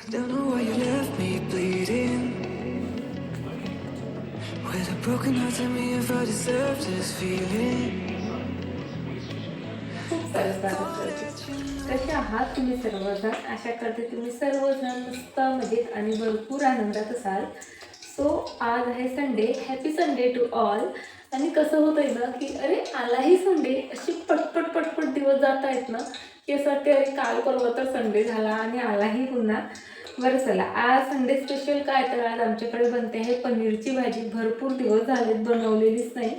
Don't know why you left me bleeding with a broken heart. Tell me if I deserve this feeling. खूप सारं स्वागत करते. कसे आहात तुम्ही सर्वजण? आशा करते तुम्ही सर्वजण मस्त मजेत आणि भरपूर आनंदात असाल. सो आज आहे Sunday. Happy Sunday to all. आणि कसं होतंय ना की अरे आलाही संडे, अशी पटपट पटपट दिवस जात आहेत ना की असं वाटते अरे काल परवा तर संडे झाला आणि आलाही पुन्हा. बरं चला, आज संडे स्पेशल काय, तर आज आमच्याकडे बनते आहे पनीरची भाजी. भरपूर दिवस झालेत बनवलेलीच नाही.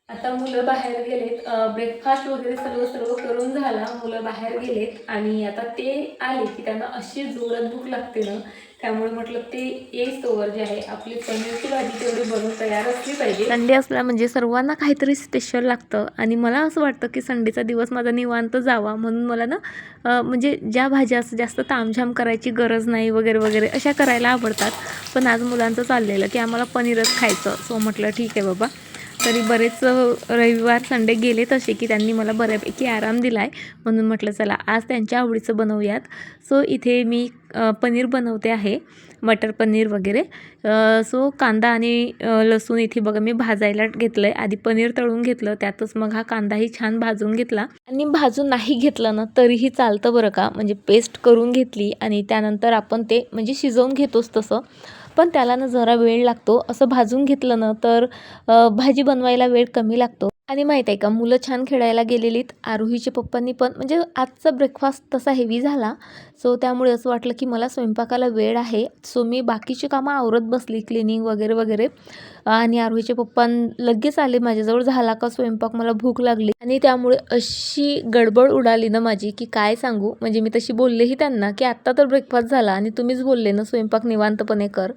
आता मुलं बाहेर गेलेत, ब्रेकफास्ट वगैरे सर्व सर्व करून झाला, मुलं बाहेर गेलेत आणि आता ते आले की त्यांना अशी जोरात भूक लागते ना, त्यामुळे म्हटलं ते येईस्तोवर जे आहे आपली पनीरची भाजी तेवढी बनवून तयार असली पाहिजे. संडे असला म्हणजे सर्वांना काहीतरी स्पेशल लागतं आणि मला असं वाटतं की संडेचा दिवस माझा निवांत जावा, म्हणून मला ना म्हणजे ज्या भाज्या असं जास्त तामझाम करायची गरज नाही वगैरे वगैरे अशा करायला आवडतात. पण आज मुलांचं चाललेलं की आम्हाला पनीरच खायचं. सो म्हटलं ठीक आहे बाबा. तरी बरेच रविवार संडे गेले तसे की त्यांनी मला बऱ्यापैकी आराम दिला आहे, म्हणून म्हटलं चला आज त्यांच्या आवडीचं बनवूयात. सो इथे मी पनीर बनवते आहे, मटर पनीर वगैरे. सो कांदा आणि लसूण इथे बघा मी भाजायला घेतलं आहे. आधी पनीर तळून घेतलं, त्यातच मग हा कांदाही छान भाजून घेतला. आणि भाजून नाही घेतलं ना तरीही चालतं बरं का, म्हणजे पेस्ट करून घेतली आणि त्यानंतर आपण ते म्हणजे शिजवून घेतोच तसं, पण त्याला ना जरा वेळ लागतो. असं भाजून घेतलं ना तर भाजी बनवायला वेळ कमी लागतो. आणि माहीत आहे का, मुलं छान खेळायला गेलेलीत. आरोहीच्या पप्पांनी पण म्हणजे आजचा ब्रेकफास्ट तसा हेवी झाला. सो त्यामुळे असं वाटलं की मला स्वयंपाकाला वेळ आहे. सो मी बाकीची कामं आवरत बसली, क्लिनिंग वगैरे वगैरे. आणि आरोहीचे पप्पा लगेच आले माझ्याजवळ, झाला का स्वयंपाक, मला भूक लागली. आणि त्यामुळे अशी गडबड उडाली ना माझी की काय सांगू. म्हणजे मी तशी बोललेही त्यांना की आत्ता तर ब्रेकफास्ट झाला आणि तुम्हीच बोलले ना स्वयंपाक निवांतपणे कर.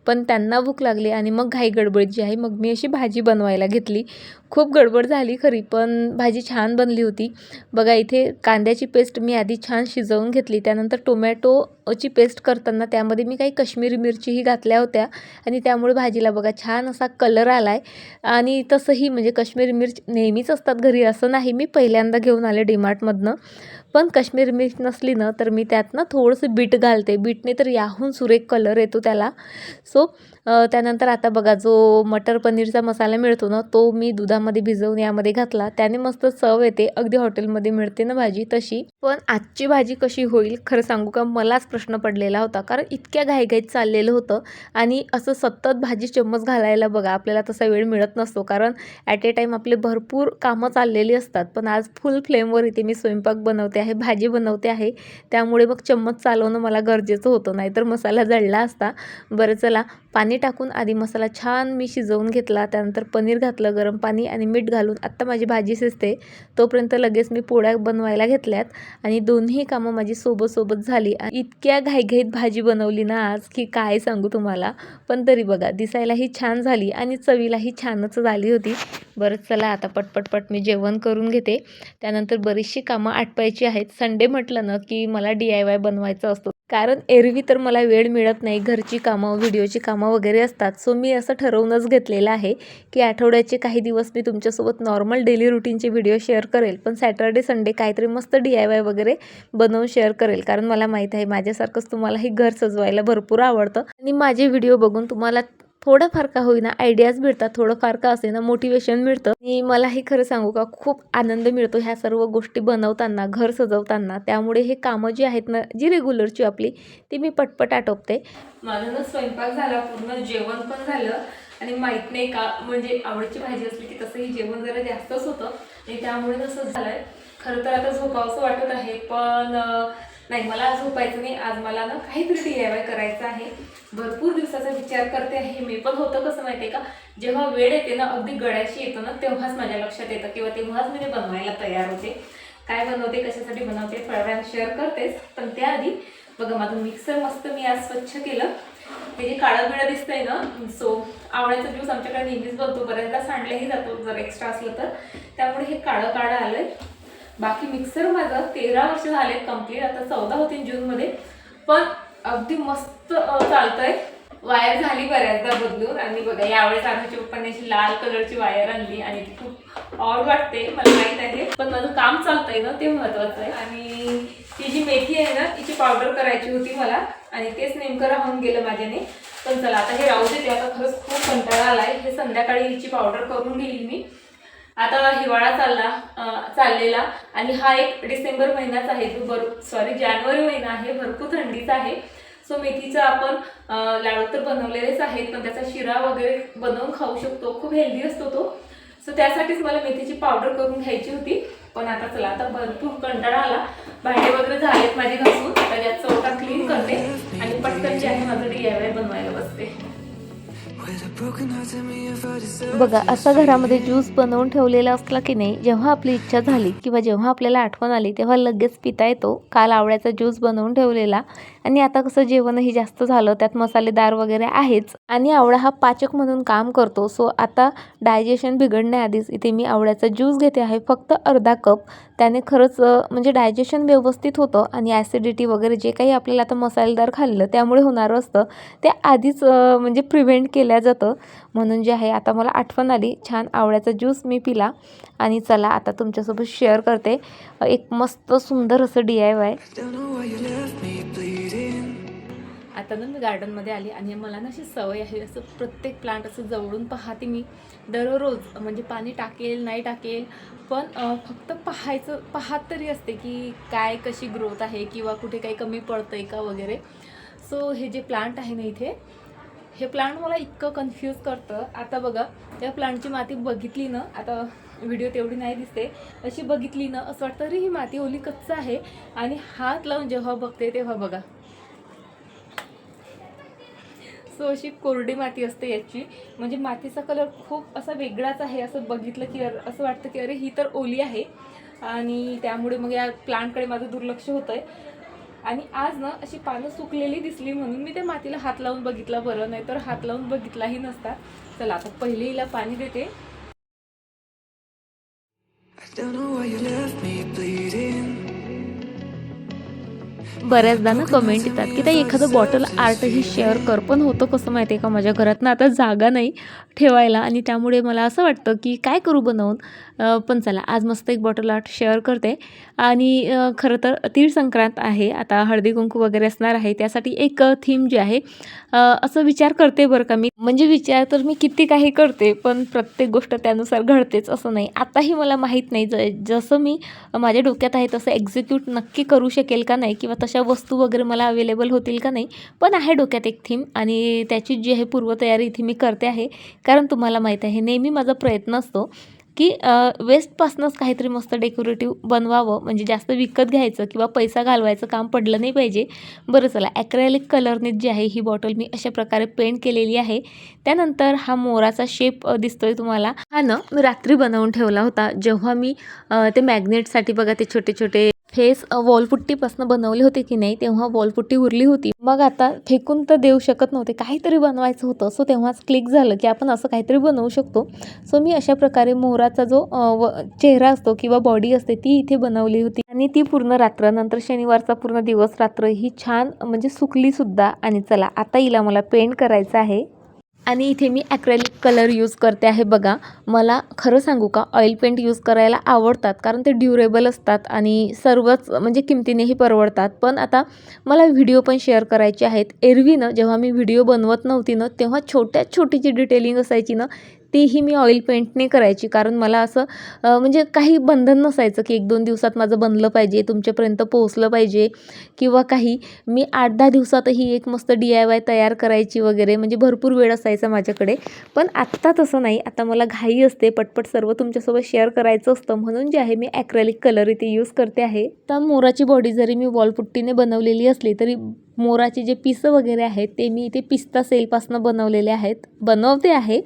पण त्यांना भूक लागली आणि मग घाई गडबड जी आहे मग मी अशी भाजी बनवायला घेतली. खूप गडबड झाली खरी, पण भाजी छान बनली होती. बघा इथे कांद्याची पेस्ट मी आधी छान शिजवून घेतली. त्यानंतर टोमॅटोची पेस्ट करताना त्यामध्ये मी काही काश्मीरी मिरचीही घातल्या होत्या आणि त्यामुळे भाजीला बघा छान असा कलर आला आहे. आणि तसंही म्हणजे काश्मीरी मिर्च नेहमीच असतात घरी असं नाही, मी पहिल्यांदा घेऊन आले डीमार्टमधनं. पण काश्मीरी मिर्च नसली ना तर मी त्यात ना थोडंसं बीट घालते. बीटने तर याहून सुरेख कलर येतो त्याला. सो त्यानंतर आता बघा जो मटर पनीरचा मसाला मिळतो ना तो मी दुधामध्ये भिजवून यामध्ये घातला. त्याने मस्त चव येते, अगदी हॉटेलमध्ये मिळते ना भाजी तशी. पण आजची भाजी कशी होईल खरं सांगू का, मलाच प्रश्न पडलेला होता, कारण इतक्या घाईघाईत चाललेलं होतं आणि असं सतत भाजी चम्मच घालायला बघा आपल्याला तसा वेळ मिळत नसतो, कारण ॲट ए टाईम आपले भरपूर कामं चाललेली असतात. पण आज फुल फ्लेमवर इथे मी स्वयंपाक बनवते आहे, भाजी बनवते आहे, त्यामुळे मग चम्मच चालवणं मला गरजेचं होतं, नाहीतर मसाला जळला असता. बरं चला, पाणी टाकून आधी मसाला छान मी शिजवून घेतला. त्यानंतर पनीर घातलं, गरम पाणी आणि मीठ घालून आत्ता माझी भाजी शिजते. तोपर्यंत लगेच मी पोळ्या बनवायला घेतल्यात आणि दोन्ही कामं माझी सोबत झाली. इतक्या घाईघाईत भाजी बनवली ना आज की काय सांगू तुम्हाला. पण तरी बघा दिसायलाही छान झाली आणि चवीलाही छानच झाली होती. बरं चला आता पटपट मी जेवण करून घेते. त्यानंतर बरीचशी कामं आटपायची आहेत. संडे म्हटलं ना की मला DIY बनवायचं असतो, कारण एरवी तर मला वेळ मिळत नाही, घरची कामं व्हिडिओची कामं वगैरे असतात. सो मी असं ठरवूनच घेतलेलं आहे की आठवड्याचे काही दिवस मी तुमच्यासोबत नॉर्मल डेली रुटीनचे व्हिडिओ शेअर करेल, पण सॅटर्डे संडे काहीतरी मस्त DIY वगैरे बनवून शेअर करेल. कारण मला माहीत आहे माझ्यासारखंच तुम्हालाही घर सजवायला भरपूर आवडतं आणि माझे व्हिडिओ बघून तुम्हाला थोडंफार का होईना आयडियाज मिळतात, थोडंफार का असे ना मोटिवेशन मिळतं. आणि मलाही खरं सांगू का खूप आनंद मिळतो ह्या सर्व गोष्टी बनवताना, घर सजवताना. त्यामुळे हे कामं जी आहेत ना जी रेग्युलरची आपली, ती मी पटपट आटोपते. माझं ना स्वयंपाक झाला, पूर्ण जेवण पण झालं आणि माहीत नाही का म्हणजे आवडीची भाजी असली की तसंही जेवण जरा जास्तच होतं आणि त्यामुळे तसंच झालंय. खरं तर आता झोपावंसं वाटत आहे, पण नाही, मला आज झोपायचं नाही. आज मला ना काहीतरी DIY करायचं आहे. भरपूर दिवसाचा विचार करते आहे मी. पण होतं कसं माहिती आहे का, जेव्हा वेळ येते ना अगदी गळ्याशी येतं ना तेव्हाच माझ्या लक्षात येतं किंवा तेव्हाच मी ते बनवायला तयार होते. काय बनवते, कशासाठी बनवते थोड्या वेळात शेअर करतेच. पण त्याआधी बघा माझं मिक्सर मस्त मी आज स्वच्छ केलं. हे जे काळं बिळं दिसतंय ना, सो आवळ्याचा ज्यूस आमच्याकडे नेहमीच बनतो, बऱ्याचदा सांडल्याही जातो जर एक्स्ट्रा असलं तर, त्यामुळे हे काळं आलंय. बाकी मिक्सर माझं 13 वर्ष झालेत कंप्लीट, आता 14 होतील जूनमध्ये, पण अगदी मस्त चालतंय. वायर झाली बऱ्याचदा बदलून. आणि बघा यावेळेस आमच्या पप्पांनी अशी लाल कलरची वायर आणली आणि ती खूप ऑड वाटते मला माहीत आहे, पण माझं काम चालतंय ना ते महत्त्वाचं आहे. आणि ती जी मेथी आहे ना तिची पावडर करायची होती मला आणि तेच नेमकं राहून गेलं माझ्याने. पण चला आता हे राहू देते, आता खरंच खूप कंटाळा आलाय. हे संध्याकाळी हिची पावडर करून घेईल मी. आता हिवाळा चाललेला आणि हा एक डिसेंबर महिनाच आहे जो जानेवारी महिना आहे, भरपूर थंडीचा आहे. सो मेथीचं आपण लाडू तर बनवलेलेच आहेत, पण त्याचा शिरा वगैरे बनवून खाऊ शकतो, खूप हेल्दी असतो तो. सो त्यासाठीच मला मेथीची पावडर करून घ्यायची होती. पण आता चला, आता भरपूर कंटाळा आला. भांडे वगैरे झालेत माझे घासून, आता यात चौथा क्लीन करते आणि पटकन जे आहे माझं DIY बनवायला बसते. बघा असा घरामध्ये ज्यूस बनवून ठेवलेला असला की नाही, जेव्हा आपली इच्छा झाली किंवा जेव्हा आपल्याला आठवण आली तेव्हा लगेच पिता येतो. काल आवळ्याचा ज्यूस बनवून ठेवलेला आणि आता कसं जेवणही जास्त झालं, त्यात मसालेदार वगैरे आहेच आणि आवळा हा पाचक म्हणून काम करतो. सो आता डायजेशन बिघडण्याआधीच इथे मी आवळ्याचा ज्यूस घेते आहे, फक्त अर्धा कप. त्याने खरंच म्हणजे डायजेशन व्यवस्थित होतं आणि ॲसिडिटी वगैरे जे काही आपल्याला आता मसालेदार खाल्लं त्यामुळे होणारं असतं ते आधीच म्हणजे प्रिव्हेंट केल्या जातं. म्हणून जे आहे आता मला आठवण आली, छान आवळ्याचा ज्यूस मी पिला. आणि चला आता तुमच्यासोबत शेअर करते एक मस्त सुंदर असं DIY. आता ना मी गार्डनमध्ये आली आणि मला ना अशी सवय आहे, असं प्रत्येक प्लांट असं जवळून पाहते मी दररोज. म्हणजे पाणी टाकेल नाही टाकेल पण फक्त पाहत तरी असते की काय कशी ग्रोथ आहे किंवा कुठे काही कमी पडतं आहे का वगैरे. सो हे जे प्लांट आहे ना इथे, हे प्लांट मला इतकं कन्फ्यूज करतं. आता बघा या प्लांटची माती बघितली ना, आता व्हिडिओ तेवढी नाही दिसते, अशी बघितली ना असं वाटतं अरे ही माती ओली कच्चं आहे. आणि हात लावून जेव्हा बघते तेव्हा बघा सो अशी कोरडी माती असते याची. म्हणजे मातीचा कलर खूप असा वेगळाच आहे. असं बघितलं की असं वाटतं की अरे ही तर ओली आहे. आणि त्यामुळे मग या प्लांटकडे माझं दुर्लक्ष होतं आहे. आणि आज ना अशी पानं सुकलेली दिसली म्हणून मी त्या मातीला हात लावून बघितला, बरं नाही तर हात लावून बघितलाही नसता. चला आता पहिले हिला पाणी देते. बऱ्याचदा ना कमेंट येतात की त्या एखादं बॉटल आर्टही शेअर कर, पण होतं कसं माहिती आहे का, माझ्या घरात ना आता जागा नाही ठेवायला आणि त्यामुळे मला असं वाटतं की काय करू बनवून. पण चला आज मस्त एक बॉटल आर्ट शेअर करते. आणि खरं तर तीळ संक्रांत आहे, आता हळदी कुंकू वगैरे असणार आहे, त्यासाठी एक थीम जी आहे असं विचार करते बरं का मी. म्हणजे विचार तर मी किती काही करते पण प्रत्येक गोष्ट त्यानुसार घडतेच असं नाही. आताही मला माहीत नाही जसं मी माझ्या डोक्यात आहे तसं एक्झिक्यूट नक्की करू शकेल का नाही किंवा तशा वस्तू वगैरे मला अवेलेबल होतील का नाही. पण आहे डोक्यात एक थीम आणि त्याची जी आहे पूर्वतयारी इथे मी करते आहे. कारण तुम्हाला माहीत आहे नेहमी माझा प्रयत्न असतो की वेस्टपासूनच काहीतरी मस्त डेकोरेटिव्ह बनवावं, म्हणजे जास्त विकत घ्यायचं किंवा पैसा घालवायचं काम पडलं नाही पाहिजे. बरं चला, ॲक्रेलिक कलरने जी आहे ही बॉटल मी अशा प्रकारे पेंट केलेली आहे. त्यानंतर हा मोराचा शेप दिसतोय तुम्हाला, हा ना मी रात्री बनवून ठेवला होता. जेव्हा मी ते मॅग्नेटसाठी बघा ते छोटे छोटे फेस वॉलपुट्टीपासून बनवले होते की नाही, तेव्हा वॉलपुट्टी उरली होती. मग आता फेकून तर देऊ शकत नव्हते, काहीतरी बनवायचं होतं. सो तेव्हाच क्लिक झालं की आपण असं काहीतरी बनवू शकतो. सो मी अशा प्रकारे मोराचा जो चेहरा असतो किंवा बॉडी असते ती इथे बनवली होती. आणि ती पूर्ण रात्र, नंतर शनिवारचा पूर्ण दिवस रात्र ही छान म्हणजे सुकली सुद्धा. आणि चला आता हिला मला पेंट करायचं आहे. आणि इथे मी ॲक्रेलिक कलर यूज करते आहे. बघा मला खरं सांगू का, ऑइल पेंट यूज करायला आवडतात कारण ते ड्युरेबल असतात आणि सर्वच म्हणजे किमतीनेही परवडतात. पण आता मला व्हिडिओ पण शेअर करायचे आहेत. एरवी ना जेव्हा मी व्हिडिओ बनवत नव्हती ना तेव्हा छोट्यात छोटी जी डिटेलिंग असायची ना तीही मी ऑइल पेंटने करायची. कारण मला असं म्हणजे काही बंधन नसायचं की 1-2 दिवसात माझं बनलं पाहिजे, तुमच्यापर्यंत पोहोचलं पाहिजे किंवा काही. मी 8-10 दिवसातही एक मस्त DIY तयार करायची वगैरे, म्हणजे भरपूर वेळ असायचा माझ्याकडे. पण आत्ता तसं नाही, आता मला घाई असते, पटपट सर्व तुमच्यासोबत शेअर करायचं असतं. म्हणून जे आहे मी ॲक्रेलिक कलर इथे यूज करते आहे. तर मोराची बॉडी जरी मी वॉलपुट्टीने बनवलेली असली तरी मोराचे जे पिसं वगैरे आहेत ते मी इथे पिस्ता सेलपासून बनवते आहे.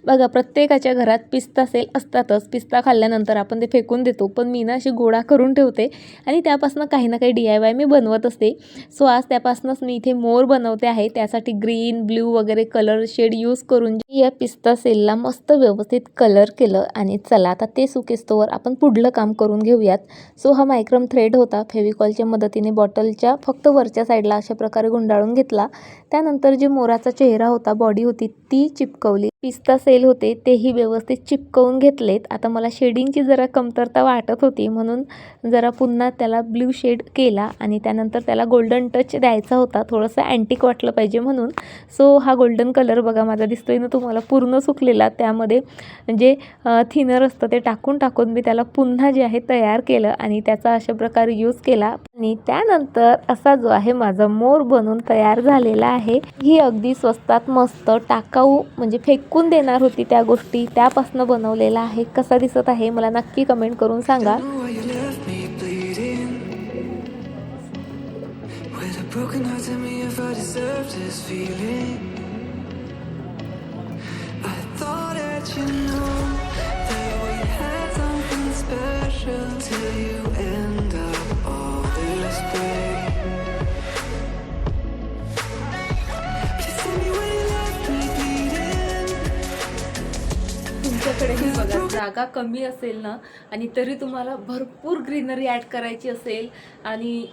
बघा प्रत्येकाच्या घरात पिस्ता सेल असतातच. पिस्ता खाल्ल्यानंतर आपण ते फेकून देतो, पण मी ना अशी गोळा करून ठेवते आणि त्यापासून काही ना काही DIY मी बनवत असते. सो आज त्यापासूनच मी इथे मोर बनवते आहे. त्यासाठी ग्रीन, ब्ल्यू वगैरे कलर शेड यूज करून या पिस्ता सेलला मस्त व्यवस्थित कलर केलं. आणि चला आता ते सुकेस्तोवर आपण पुढलं काम करून घेऊयात. सो हा मायक्रम थ्रेड होता, फेविकॉलच्या मदतीने बॉटलच्या फक्त वरच्या साईडला अशा प्रकारे गुंडाळून घेतला. त्यानंतर जे मोराचा चेहरा होता, बॉडी होती ती चिपकवली. पिस्ता सेल होते तेही व्यवस्थित चिपकवून घेतलेत. आता मला शेडिंगची जरा कमतरता वाटत होती म्हणून जरा पुन्हा त्याला ब्ल्यू शेड केला आणि त्यानंतर त्याला गोल्डन टच द्यायचा होता, थोडंसं अँटिक वाटलं पाहिजे म्हणून. सो हा गोल्डन कलर बघा माझा दिसतोय ना तुम्हाला, पूर्ण सुकलेला. त्यामध्ये जे थिनर असतं ते टाकून मी त्याला पुन्हा जे आहे तयार केलं आणि त्याचा अशा प्रकारे यूज केला. आणि त्यानंतर असा जो आहे माझा मोर बनून तयार झालेला आहे. ही अगदी स्वस्तात मस्त टाकाऊ म्हणजे फेकून देणार होती त्या गोष्टी, त्यापासून बनवलेला आहे. कसा दिसत आहे मला नक्की कमेंट करून सांगा. Don't know why you left me bleeding. With a broken heart, tell me if I deserve this feeling. I thought that you know that we had something special till you end up all this way. Please tell me why you left me bleeding. तुमच्याकडेही बघा जागा कमी असेल ना आणि तरी तुम्हाला भरपूर ग्रीनरी ॲड करायची असेल आणि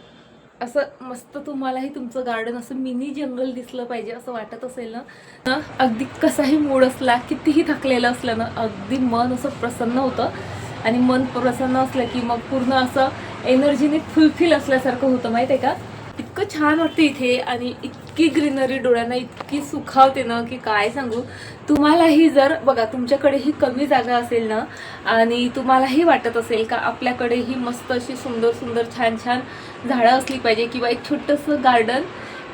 असं मस्त तुम्हालाही तुमचं गार्डन असं मिनी जंगल दिसलं पाहिजे असं वाटत असेल ना, अगदी कसाही मूड असला, कितीही थकलेलं असलं ना, अगदी मन असं प्रसन्न होतं. आणि मन प्रसन्न असलं की मग पूर्ण असं एनर्जीने फुलफिल असल्यासारखं होतं, माहीत आहे का. इतकं छान वाटतं इथे आणि इतकी ग्रीनरी डोळ्यांना इतकी सुखावते ना की काय सांगू. तुम्हालाही जर बघा तुमच्याकडेही कमी जागा असेल ना आणि तुम्हालाही वाटत असेल का आपल्याकडेही मस्त अशी सुंदर सुंदर छान छान झाडं असली पाहिजे किंवा एक छोटंसं गार्डन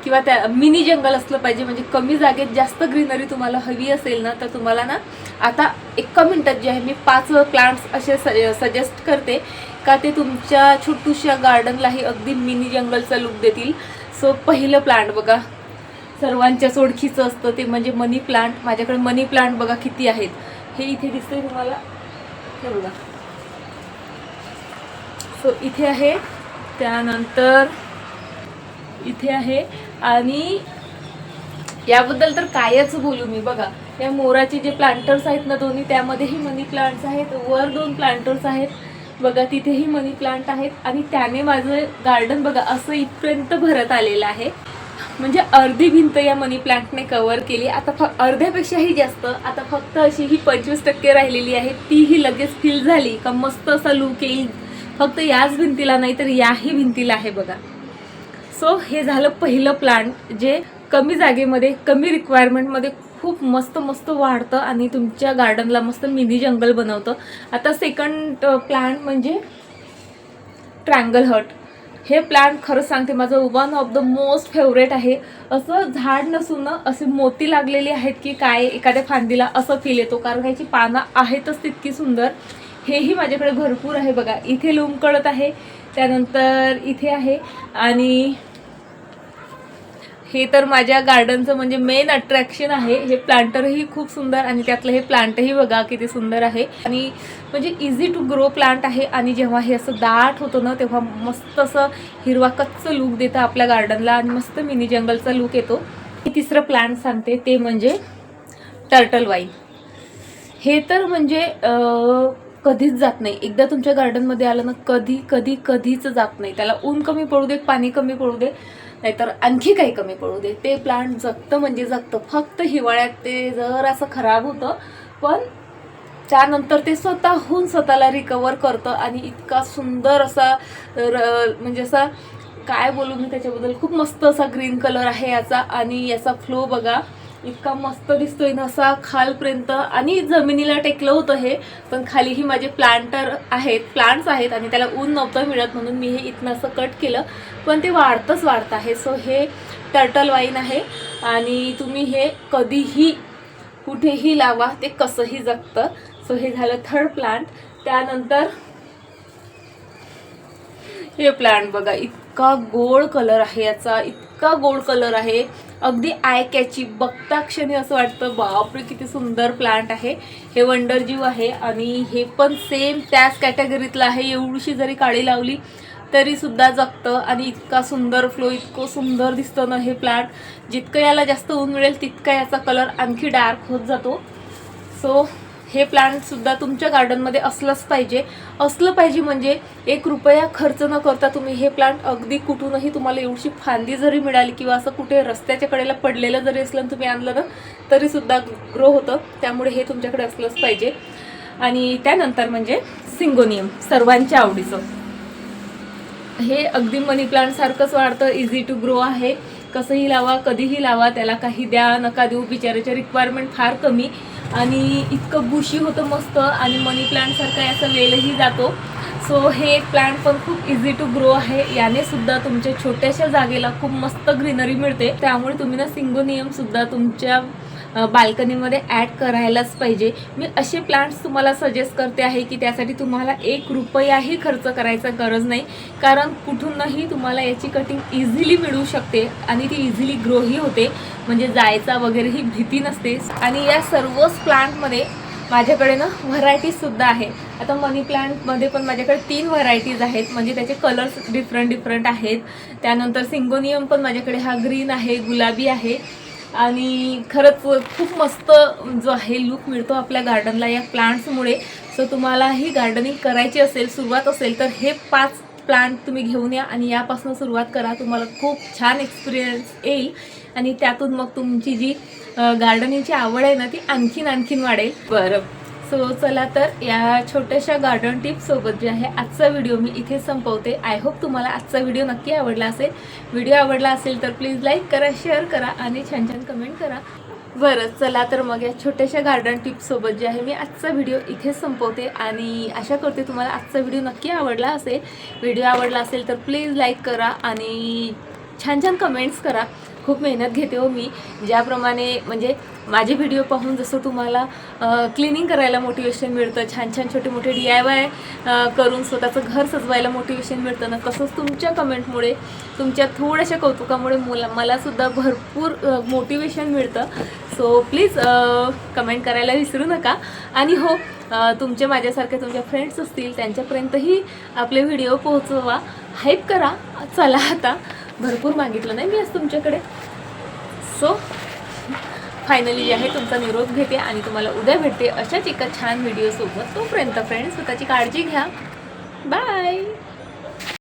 किंवा त्या मिनी जंगल असलं पाहिजे, म्हणजे कमी जागेत जास्त ग्रीनरी तुम्हाला हवी असेल ना, तर तुम्हाला ना आता 1 मिनिटात जे आहे मी 5 प्लांट्स असे सजेस्ट करते का ते तुमच्या छोटूशा गार्डनलाही अगदी मिनी जंगलचा लुक देतील. सो पहिलं प्लांट बघा, सर्वांच्याच ओळखीचं असतं ते म्हणजे मनी प्लांट. माझ्याकडे मनी प्लांट बघा किती आहेत, हे इथे दिसतंय तुम्हाला, हे बघा. सो इथे आहे, त्यानंतर इथे आहे आणि याबद्दल तर कायच बोलू मी. बघा या मोराचे जे प्लांटर्स आहेत ना दोन्ही, त्यामध्येही मनी प्लांट्स आहेत. वर 2 प्लांटर्स आहेत बघा, तिथेही मनी प्लांट आहेत आणि त्याने माझं गार्डन बघा असं इथपर्यंत भरत आलेलं आहे. म्हणजे अर्धी भिंत या मनी प्लांटने कव्हर केली. आता अर्ध्यापेक्षाही जास्त, आता फक्त अशी ही 25% राहिलेली आहे, तीही लगेच फिल झाली का मस्त असा लुक येईल. फक्त याच भिंतीला नाही तर याही भिंतीला आहे बघा. सो हे झालं पहिलं प्लांट जे कमी जागेमध्ये कमी रिक्वायरमेंटमध्ये खूप मस्त मस्त वाढतं आणि तुमच्या गार्डनला मस्त मिनी जंगल बनवतं. आता सेकंड प्लांट म्हणजे ट्रँगल हट. हे प्लांट खरं सांगते माझं 1 ऑफ द मोस्ट फेवरेट आहे. असं झाड नसून असे मोती लागलेले आहेत की काय एखाद्या फांदीला असं फील येतो, कारण ह्याची पानं आहेतच तितकी सुंदर. हेही माझ्याकडे भरपूर आहे बघा, इथे लोंबकळत आहे, त्यानंतर इथे आहे आणि हे तर माझ्या गार्डनचं म्हणजे मेन अट्रॅक्शन आहे. हे प्लांटरही खूप सुंदर आणि त्यातलं हे प्लांटही बघा किती सुंदर आहे आणि म्हणजे इझी टू ग्रो प्लांट आहे. आणि जेव्हा हे असं दाट होतं ना तेव्हा मस्त असं हिरवा कच्चं लुक देतं आपल्या गार्डनला आणि मस्त मिनी जंगलचा लुक येतो. तिसरं प्लांट सांगते ते म्हणजे टर्टल वाईन. हे तर म्हणजे कधीच जात नाही. एकदा तुमच्या गार्डनमध्ये आलं ना कधीच जात नाही. त्याला ऊन कमी पडू दे, पाणी कमी पडू दे, नाहीतर आणखी काही कमी पडू दे, ते प्लांट जगतं म्हणजे जगतं. फक्त हिवाळ्यात ते जर असं खराब होतं, पण त्यानंतर ते स्वतःला रिकवर करतं आणि इतका सुंदर असा म्हणजे असा काय बोलू मी त्याच्याबद्दल, खूप मस्त असा ग्रीन कलर आहे याचा आणि याचा फ्लो बघा इतका मस्त दिसतोय ना असा खालपर्यंत. आणि जमिनीला टेकलं होतं हे, पण खालीही माझे प्लांट्स आहेत आणि त्याला ऊन नव्हतं मिळत म्हणून मी हे इथनं असं कट केलं, पण ते वाढत आहे. सो हे टर्टल वाईन आहे आणि तुम्ही हे कधीही कुठेही लावा, ते कसंही जगतं. सो हे झालं थर्ड प्लांट. त्यानंतर हे प्लांट बघा इतका गोल्ड कलर आहे याचा, इतका गोल्ड कलर आहे अगदी आय कॅची. बघता क्षणी असं वाटतं बापरे किती सुंदर प्लांट आहे. हे वंडरजीव आहे आणि हे पण सेम त्याच कॅटेगरीतलं आहे. एवढीशी जरी काळी लावली तरी सुद्धा जगतं आणि इतका सुंदर फ्लो, इतकं सुंदर दिसतं ना हे प्लांट. जितकं याला जास्त ऊन मिळेल तितका याचा कलर आणखी डार्क होत जातो. सो हे प्लांटसुद्धा तुमच्या गार्डनमध्ये असलंच पाहिजे. असलं पाहिजे म्हणजे 1 रुपया खर्च न करता तुम्ही हे प्लांट अगदी कुठूनही तुम्हाला एवढी फांदी जरी मिळाली किंवा असं कुठे रस्त्याच्या कडेला पडलेलं जरी असलं आणि तुम्ही आणलं ना तरीसुद्धा ग्रो होतं. त्यामुळे हे तुमच्याकडे असलंच पाहिजे. आणि त्यानंतर म्हणजे सिंगोनियम, सर्वांच्या आवडीचं. हे अगदी मनी प्लांटसारखंच वाढतं, इझी टू ग्रो आहे. कसंही लावा, कधीही लावा, त्याला काही द्या नका देऊ, बिचाऱ्याच्या रिक्वायरमेंट फार कमी आणि इतकं बुशी होतं मस्त आणि मनी प्लांटसारखा याचा वेलही जातो. सो हे एक प्लांट पण खूप इझी टू ग्रो आहे. याने सुद्धा तुमच्या छोट्याशा जागेला खूप मस्त ग्रीनरी मिळते. त्यामुळे तुम्ही ना सिंगोनियमसुद्धा तुमच्या बाल्कनीमध्ये ॲड करायलाच पाहिजे. मी असे प्लांट्स तुम्हाला सजेस्ट करते आहे की त्यासाठी तुम्हाला 1 रुपयाही खर्च करायचा गरज नाही, कारण कुठूनही तुम्हाला याची कटिंग इझिली मिळू शकते आणि ती इझिली ग्रोही होते, म्हणजे जायचा वगैरे ही भीती नसते. आणि या सर्वच प्लांटमध्ये माझ्याकडे ना व्हरायटीजसुद्धा आहे. आता मनी प्लांटमध्ये पण माझ्याकडे 3 व्हरायटीज आहेत, म्हणजे त्याचे कलर्स डिफरंट आहेत. त्यानंतर सिंगोनियम पण माझ्याकडे हा ग्रीन आहे, गुलाबी आहे आणि खरंच खूप मस्त जो आहे लुक मिळतो आपल्या गार्डनला या प्लांट्समुळे. सो तुम्हालाही गार्डनिंग करायची असेल, सुरुवात असेल तर हे 5 प्लांट तुम्ही घेऊन या आणि यापासून सुरुवात करा. तुम्हाला खूप छान एक्सपिरियन्स येईल आणि त्यातून मग तुमची जी गार्डनिंगची आवड आहे ना ती आणखीन वाढेल. बरं, सो चला तर या छोट्याशा गार्डन टिप्ससोबत जे आहे आजचा व्हिडिओ मी इथे संपवते. आय होप तुम्हाला आजचा व्हिडिओ नक्की आवडला असेल. व्हिडिओ आवडला असेल तर प्लीज लाईक करा, शेअर करा आणि छान कमेंट करा. बरं, चला तर मग या छोट्याशा गार्डन टिप्ससोबत जे आहे मी आजचा व्हिडिओ इथे संपवते आणि आशा करते तुम्हाला आजचा व्हिडिओ नक्की आवडला असेल. व्हिडिओ आवडला असेल तर प्लीज लाईक करा आणि छान कमेंट्स करा. खूप मेहनत घेते हो मी, ज्याप्रमाणे म्हणजे माझे व्हिडिओ पाहून जसं तुम्हाला क्लिनिंग करायला मोटिवेशन मिळतं, छान छोटे मोठे DIY करून स्वतःचं घर सजवायला मोटिवेशन मिळतं ना, तसंच तुमच्या कमेंटमुळे, तुमच्या थोड्याशा कौतुकामुळे मलासुद्धा भरपूर मोटिवेशन मिळतं. सो प्लीज कमेंट करायला विसरू नका. आणि हो, तुमचे माझ्यासारखे तुमच्या फ्रेंड्स असतील त्यांच्यापर्यंतही आपले व्हिडिओ पोहोचवा, हाईप करा. चला आता भरपूर मागितलं नाही मी आज तुमच्याकडे. सो फायनली जे आहे तुमचा निरोप घेते आणि तुम्हाला उद्या भेटते अशाच एका छान व्हिडिओसोबत. तोपर्यंत फ्रेंड्स स्वतःची काळजी घ्या. बाय.